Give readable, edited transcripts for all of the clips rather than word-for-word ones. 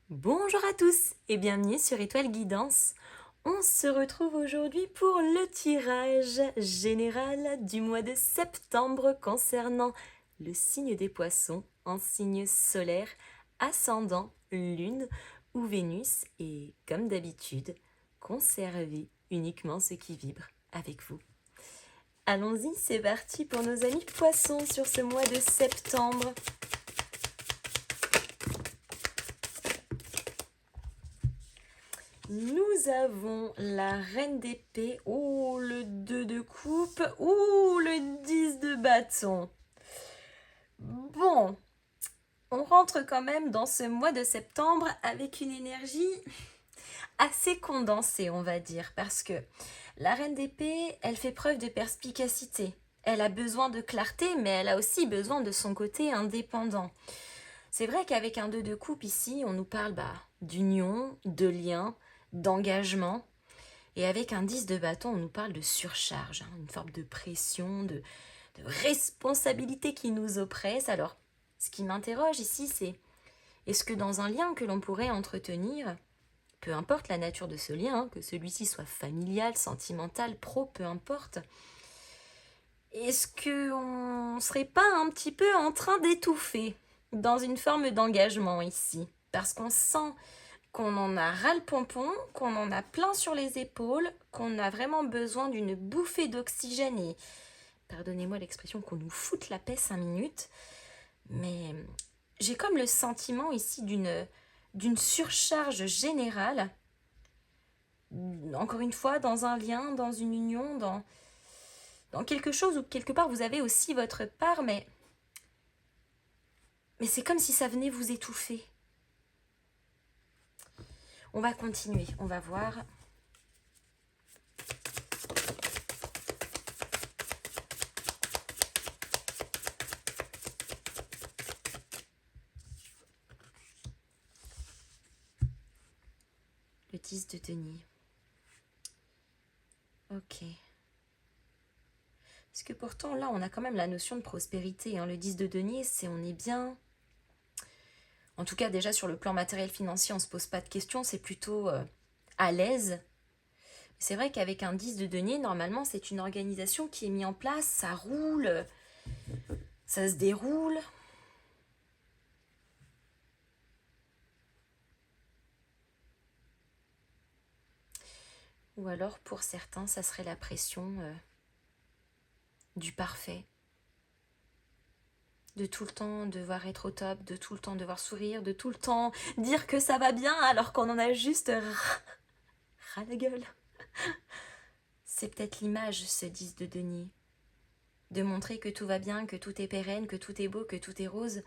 Bonjour à tous et bienvenue sur Étoile Guidance. On se retrouve aujourd'hui pour le tirage général du mois de septembre concernant le signe des poissons en signe solaire, ascendant, lune ou Vénus et comme d'habitude, conservez uniquement ce qui vibre avec vous. Allons-y, c'est parti pour nos amis poissons sur ce mois de septembre. Nous avons la reine d'épée, le 2 de coupe, le 10 de bâton. Bon, on rentre quand même dans ce mois de septembre avec une énergie assez condensée, on va dire, parce que la reine d'épée, elle fait preuve de perspicacité. Elle a besoin de clarté, mais elle a aussi besoin de son côté indépendant. C'est vrai qu'avec un 2 de coupe ici, on nous parle d'union, de lien, d'engagement. Et avec un 10 de bâton, on nous parle de surcharge, une forme de pression, de responsabilité qui nous oppresse. Alors, ce qui m'interroge ici, c'est est-ce que dans un lien que l'on pourrait entretenir, peu importe la nature de ce lien, que celui-ci soit familial, sentimental, pro, peu importe, est-ce qu'on ne serait pas un petit peu en train d'étouffer dans une forme d'engagement ici? Parce qu'on sent qu'on en a ras le pompon, qu'on en a plein sur les épaules, qu'on a vraiment besoin d'une bouffée d'oxygène et, pardonnez-moi l'expression, qu'on nous foute la paix 5 minutes. Mais j'ai comme le sentiment ici d'une surcharge générale, encore une fois, dans un lien, dans une union, dans quelque chose où quelque part vous avez aussi votre part, mais c'est comme si ça venait vous étouffer. On va continuer, on va voir. Le 10 de denier. Ok. Parce que pourtant, là, on a quand même la notion de prospérité. Le 10 de denier, c'est on est bien. En tout cas, déjà, sur le plan matériel financier, on ne se pose pas de questions. C'est plutôt à l'aise. C'est vrai qu'avec un 10 de denier, normalement, c'est une organisation qui est mise en place. Ça roule. Ça se déroule. Ou alors, pour certains, ça serait la pression du parfait. De tout le temps devoir être au top, de tout le temps devoir sourire, de tout le temps dire que ça va bien alors qu'on en a juste ras la gueule. C'est peut-être l'image, ce 10 de denier. De montrer que tout va bien, que tout est pérenne, que tout est beau, que tout est rose,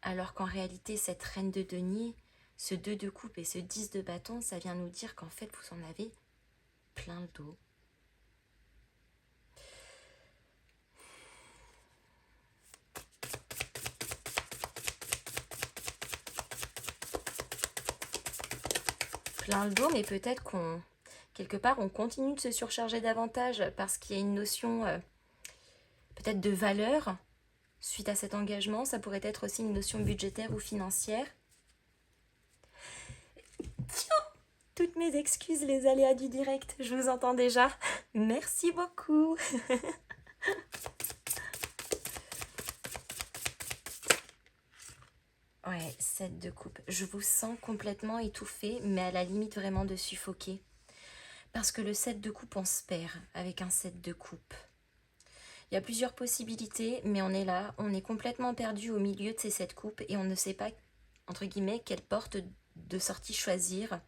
alors qu'en réalité, cette reine de denier, ce 2 de coupe et ce 10 de bâton, ça vient nous dire qu'en fait, vous en avez plein le dos. Plein le dos, mais peut-être quelque part, on continue de se surcharger davantage parce qu'il y a une notion peut-être de valeur suite à cet engagement. Ça pourrait être aussi une notion budgétaire ou financière. Toutes mes excuses, les aléas du direct, je vous entends déjà. Merci beaucoup. Ouais, 7 de coupe. Je vous sens complètement étouffée, mais à la limite vraiment de suffoquer. Parce que le 7 de coupe, on se perd avec un 7 de coupe. Il y a plusieurs possibilités, mais on est là, on est complètement perdu au milieu de ces 7 coupes et on ne sait pas, entre guillemets, quelle porte de sortie choisir.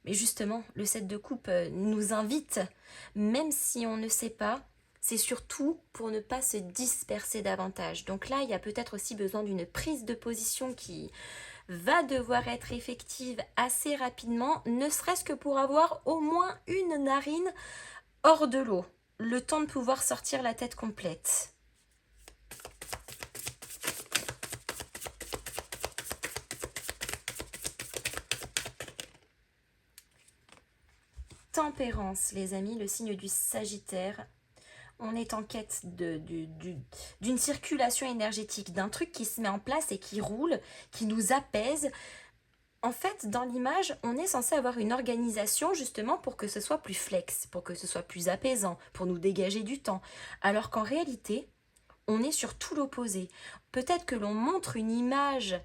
Mais justement, le 7 de coupe nous invite, même si on ne sait pas, c'est surtout pour ne pas se disperser davantage. Donc là, il y a peut-être aussi besoin d'une prise de position qui va devoir être effective assez rapidement, ne serait-ce que pour avoir au moins une narine hors de l'eau, le temps de pouvoir sortir la tête complète. Tempérance, les amis, le signe du Sagittaire. On est en quête d'une circulation énergétique, d'un truc qui se met en place et qui roule, qui nous apaise. En fait, dans l'image, on est censé avoir une organisation justement pour que ce soit plus flex, pour que ce soit plus apaisant, pour nous dégager du temps. Alors qu'en réalité, on est sur tout l'opposé. Peut-être que l'on montre une image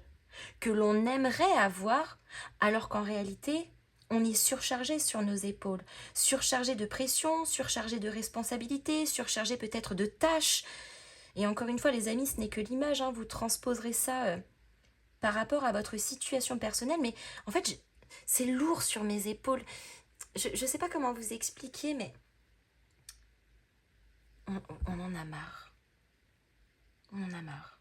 que l'on aimerait avoir, alors qu'en réalité, on est surchargé sur nos épaules, surchargé de pression, surchargé de responsabilités, surchargé peut-être de tâches. Et encore une fois, les amis, ce n'est que l'image, hein, vous transposerez ça par rapport à votre situation personnelle, mais en fait, c'est lourd sur mes épaules. Je ne sais pas comment vous expliquer, mais on en a marre. On en a marre.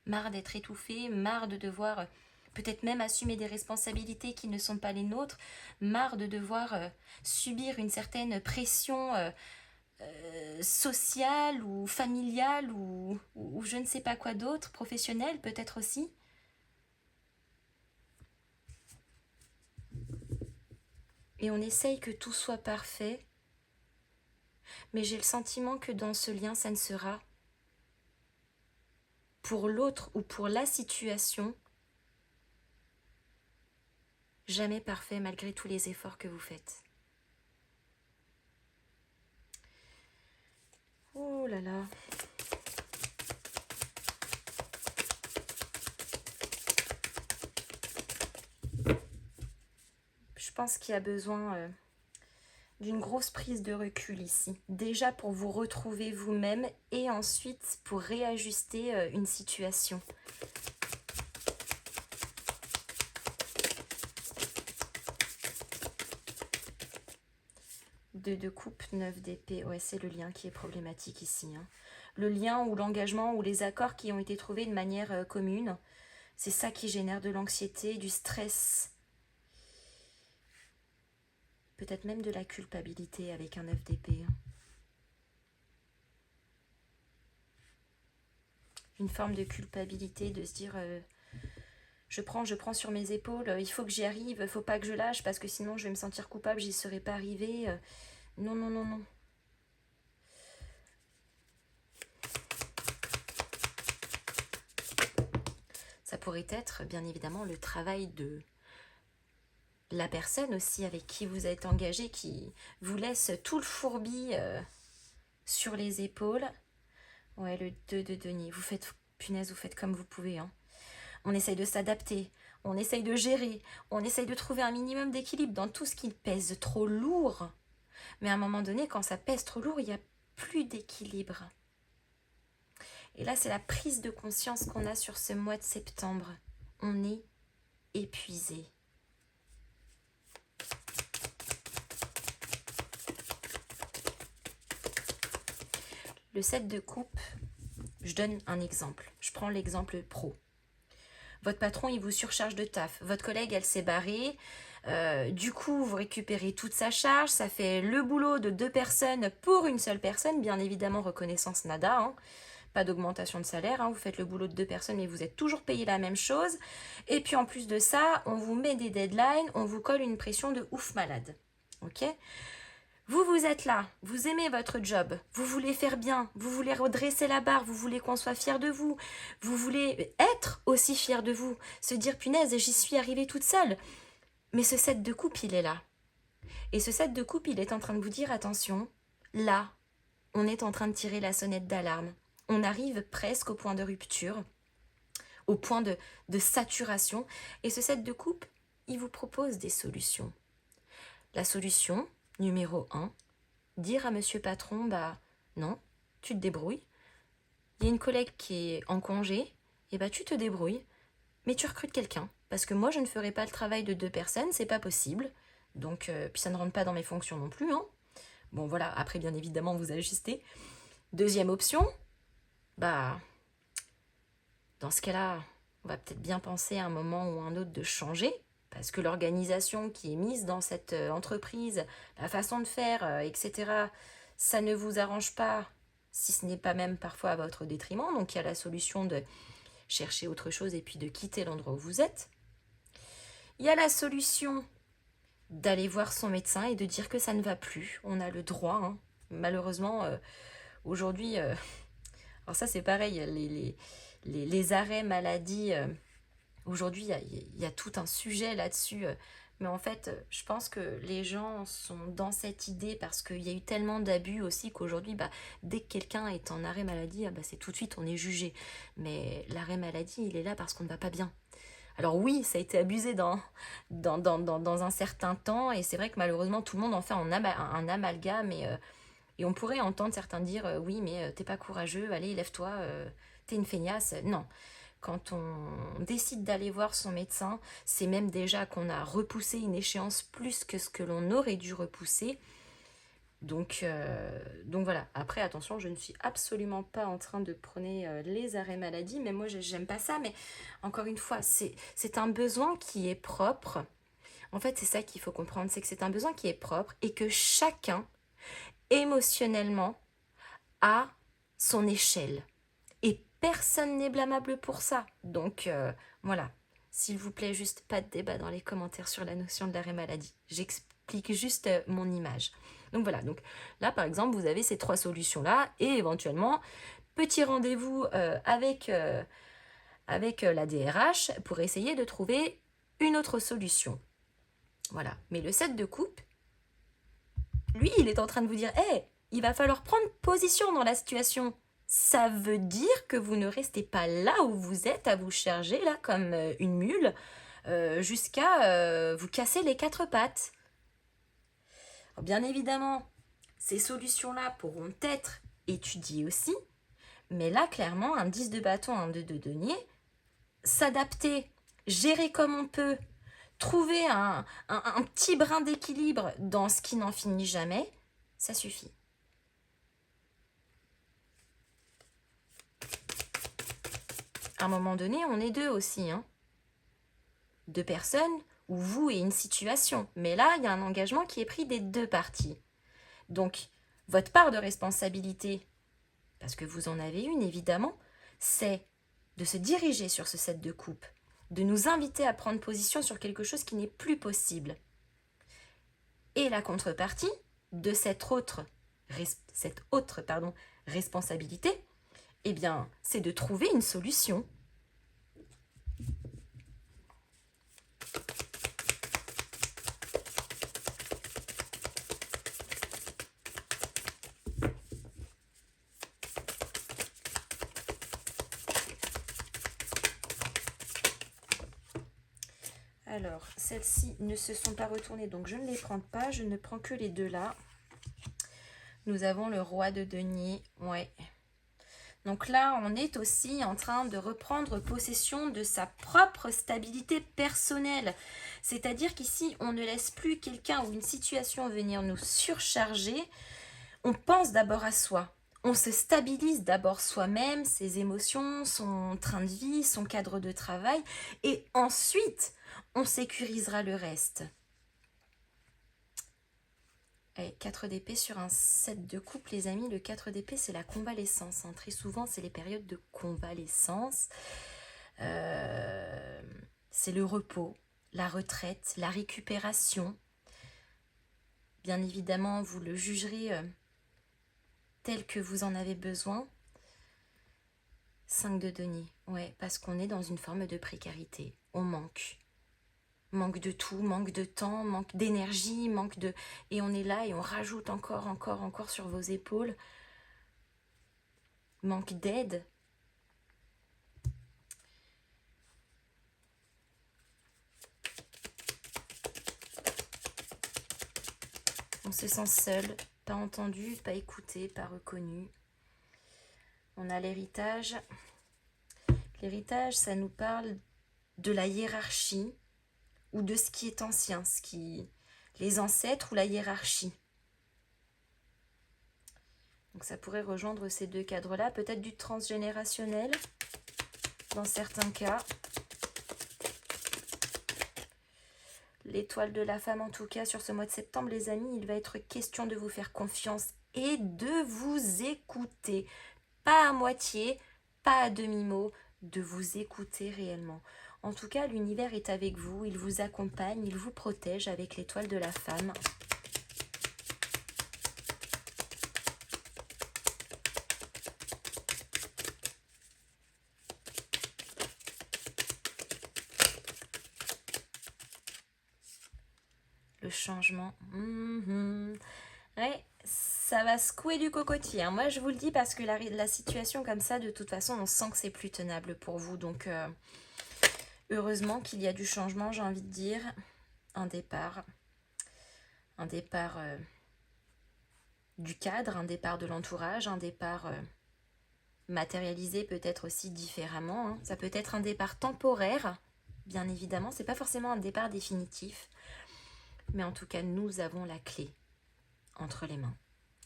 Marre d'être étouffé, marre de devoir peut-être même assumer des responsabilités qui ne sont pas les nôtres, marre de devoir subir une certaine pression sociale ou familiale ou je ne sais pas quoi d'autre, professionnelle peut-être aussi. Et on essaye que tout soit parfait, mais j'ai le sentiment que dans ce lien, ça ne sera, pour l'autre ou pour la situation, jamais parfait malgré tous les efforts que vous faites. Oh là là. Je pense qu'il y a besoin d'une grosse prise de recul ici. Déjà pour vous retrouver vous-même et ensuite pour réajuster une situation. Deux de coupe, 9 d'épée. Ouais, c'est le lien qui est problématique ici. Hein. Le lien ou l'engagement ou les accords qui ont été trouvés de manière commune. C'est ça qui génère de l'anxiété, du stress. Peut-être même de la culpabilité avec un 9 d'épée. Une forme de culpabilité, de se dire je prends sur mes épaules, il faut que j'y arrive, il ne faut pas que je lâche parce que sinon je vais me sentir coupable, j'y serais pas arrivée. Non, non, non, non. Ça pourrait être bien évidemment le travail de la personne aussi avec qui vous êtes engagé, qui vous laisse tout le fourbi sur les épaules. Ouais, le 2 de denier. Vous faites, punaise, vous faites comme vous pouvez. Hein. On essaye de s'adapter, on essaye de gérer, on essaye de trouver un minimum d'équilibre dans tout ce qui pèse trop lourd. Mais à un moment donné, quand ça pèse trop lourd, il n'y a plus d'équilibre. Et là, c'est la prise de conscience qu'on a sur ce mois de septembre. On est épuisé. Le 7 de coupe, je donne un exemple. Je prends l'exemple pro. Votre patron, il vous surcharge de taf. Votre collègue, elle s'est barrée. Du coup, vous récupérez toute sa charge. Ça fait le boulot de 2 personnes pour une seule personne. Bien évidemment, reconnaissance nada. Hein. Pas d'augmentation de salaire. Hein. Vous faites le boulot de 2 personnes, mais vous êtes toujours payé la même chose. Et puis, en plus de ça, on vous met des deadlines. On vous colle une pression de ouf malade. Ok ? Vous êtes là, vous aimez votre job, vous voulez faire bien, vous voulez redresser la barre, vous voulez qu'on soit fier de vous, vous voulez être aussi fier de vous, se dire punaise, j'y suis arrivée toute seule. Mais ce 7 de coupe, il est là. Et ce 7 de coupe, il est en train de vous dire attention, là, on est en train de tirer la sonnette d'alarme. On arrive presque au point de rupture, au point de saturation. Et ce 7 de coupe, il vous propose des solutions. La solution numéro 1, dire à monsieur patron, bah non, tu te débrouilles. Il y a une collègue qui est en congé, et bah tu te débrouilles, mais tu recrutes quelqu'un. Parce que moi, je ne ferai pas le travail de 2 personnes, c'est pas possible. Donc, puis ça ne rentre pas dans mes fonctions non plus. Hein. Bon, voilà, après, bien évidemment, vous ajustez. Deuxième option, bah, dans ce cas-là, on va peut-être bien penser à un moment ou un autre de changer. Parce que l'organisation qui est mise dans cette entreprise, la façon de faire, etc., ça ne vous arrange pas, si ce n'est pas même parfois à votre détriment. Donc il y a la solution de chercher autre chose et puis de quitter l'endroit où vous êtes. Il y a la solution d'aller voir son médecin et de dire que ça ne va plus. On a le droit, hein. Malheureusement, aujourd'hui, alors ça c'est pareil, les arrêts maladie Aujourd'hui, il y a tout un sujet là-dessus. Mais en fait, je pense que les gens sont dans cette idée parce qu'il y a eu tellement d'abus aussi qu'aujourd'hui, bah, dès que quelqu'un est en arrêt maladie, ah bah, c'est tout de suite, on est jugé. Mais l'arrêt maladie, il est là parce qu'on ne va pas bien. Alors oui, ça a été abusé dans un certain temps, et c'est vrai que malheureusement, tout le monde en fait un amalgame, et on pourrait entendre certains dire oui, mais t'es pas courageux, allez, lève-toi, t'es une feignasse. Non. Quand on décide d'aller voir son médecin, c'est même déjà qu'on a repoussé une échéance plus que ce que l'on aurait dû repousser. Donc voilà. Après, attention, je ne suis absolument pas en train de prôner les arrêts maladie, mais moi, j'aime pas ça. Mais encore une fois, c'est un besoin qui est propre. En fait, c'est ça qu'il faut comprendre, c'est que c'est un besoin qui est propre et que chacun, émotionnellement, a son échelle. Et personne n'est blâmable pour ça. Donc voilà, s'il vous plaît, juste pas de débat dans les commentaires sur la notion de l'arrêt maladie. J'explique juste mon image. Donc voilà, donc là par exemple, vous avez ces trois solutions-là et éventuellement, petit rendez-vous avec la DRH pour essayer de trouver une autre solution. Voilà, mais le set de coupe, lui, il est en train de vous dire, hé, il va falloir prendre position dans la situation. Ça veut dire que vous ne restez pas là où vous êtes à vous charger là comme une mule jusqu'à vous casser les quatre pattes. Alors, bien évidemment, ces solutions-là pourront être étudiées aussi, mais là, clairement, un 10 de bâton, un 2 de denier, s'adapter, gérer comme on peut, trouver un petit brin d'équilibre dans ce qui n'en finit jamais, ça suffit. À un moment donné, on est deux aussi, hein. Deux personnes, ou vous et une situation. Mais là, il y a un engagement qui est pris des deux parties. Donc, votre part de responsabilité, parce que vous en avez une évidemment, c'est de se diriger sur ce set de coupe, de nous inviter à prendre position sur quelque chose qui n'est plus possible. Et la contrepartie de cette autre responsabilité, eh bien, c'est de trouver une solution. Alors, celles-ci ne se sont pas retournées, donc je ne les prends pas. Je ne prends que les deux là. Nous avons le roi de denier. Ouais. Donc là, on est aussi en train de reprendre possession de sa propre stabilité personnelle. C'est-à-dire qu'ici, on ne laisse plus quelqu'un ou une situation venir nous surcharger. On pense d'abord à soi. On se stabilise d'abord soi-même, ses émotions, son train de vie, son cadre de travail. Et ensuite, on sécurisera le reste. Allez, 4 d'épée sur un set de coupe, les amis. Le 4 d'épée, c'est la convalescence. Hein. Très souvent, c'est les périodes de convalescence. C'est le repos, la retraite, la récupération. Bien évidemment, vous le jugerez tel que vous en avez besoin. 5 de denier. Ouais, parce qu'on est dans une forme de précarité. On manque. Manque de tout, manque de temps, manque d'énergie, manque de... Et on est là et on rajoute encore sur vos épaules. Manque d'aide. On se sent seul, pas entendu, pas écouté, pas reconnu. On a l'héritage. L'héritage, ça nous parle de la hiérarchie ou de ce qui est ancien, les ancêtres ou la hiérarchie. Donc ça pourrait rejoindre ces deux cadres-là, peut-être du transgénérationnel dans certains cas. L'étoile de la femme, en tout cas, sur ce mois de septembre, les amis, il va être question de vous faire confiance et de vous écouter. Pas à moitié, pas à demi-mot, de vous écouter réellement. En tout cas, l'univers est avec vous, il vous accompagne, il vous protège avec l'étoile de la femme. Le changement. Ouais, ça va secouer du cocotier, hein. Moi, je vous le dis parce que la situation comme ça, de toute façon, on sent que c'est plus tenable pour vous. Donc, heureusement qu'il y a du changement, j'ai envie de dire. Un départ. Un départ du cadre, un départ de l'entourage, un départ matérialisé peut-être aussi différemment, hein. Ça peut être un départ temporaire, bien évidemment. C'est pas forcément un départ définitif. Mais en tout cas, nous avons la clé entre les mains.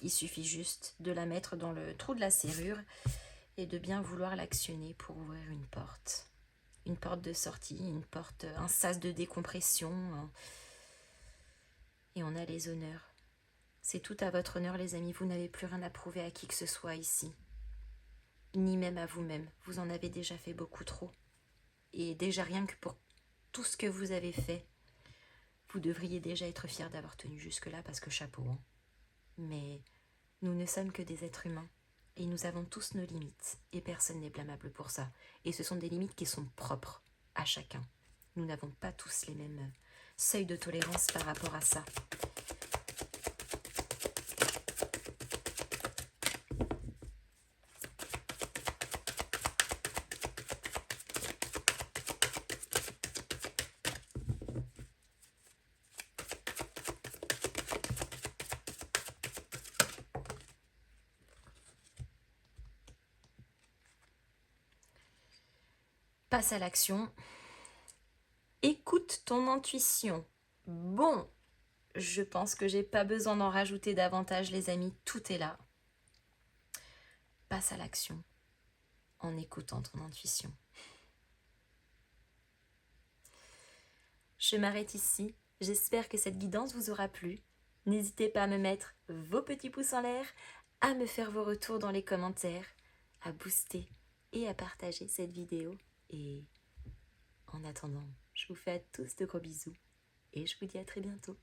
Il suffit juste de la mettre dans le trou de la serrure et de bien vouloir l'actionner pour ouvrir une porte. Une porte de sortie, une porte, un sas de décompression. Et on a les honneurs. C'est tout à votre honneur, les amis. Vous n'avez plus rien à prouver à qui que ce soit ici. Ni même à vous-même. Vous en avez déjà fait beaucoup trop. Et déjà rien que pour tout ce que vous avez fait, vous devriez déjà être fiers d'avoir tenu jusque-là parce que chapeau, hein. Mais nous ne sommes que des êtres humains et nous avons tous nos limites et personne n'est blâmable pour ça. Et ce sont des limites qui sont propres à chacun. Nous n'avons pas tous les mêmes seuils de tolérance par rapport à ça. Passe à l'action. Écoute ton intuition. Bon, je pense que j'ai pas besoin d'en rajouter davantage, les amis. Tout est là. Passe à l'action en écoutant ton intuition. Je m'arrête ici. J'espère que cette guidance vous aura plu. N'hésitez pas à me mettre vos petits pouces en l'air, à me faire vos retours dans les commentaires, à booster et à partager cette vidéo. Et en attendant, je vous fais à tous de gros bisous et je vous dis à très bientôt.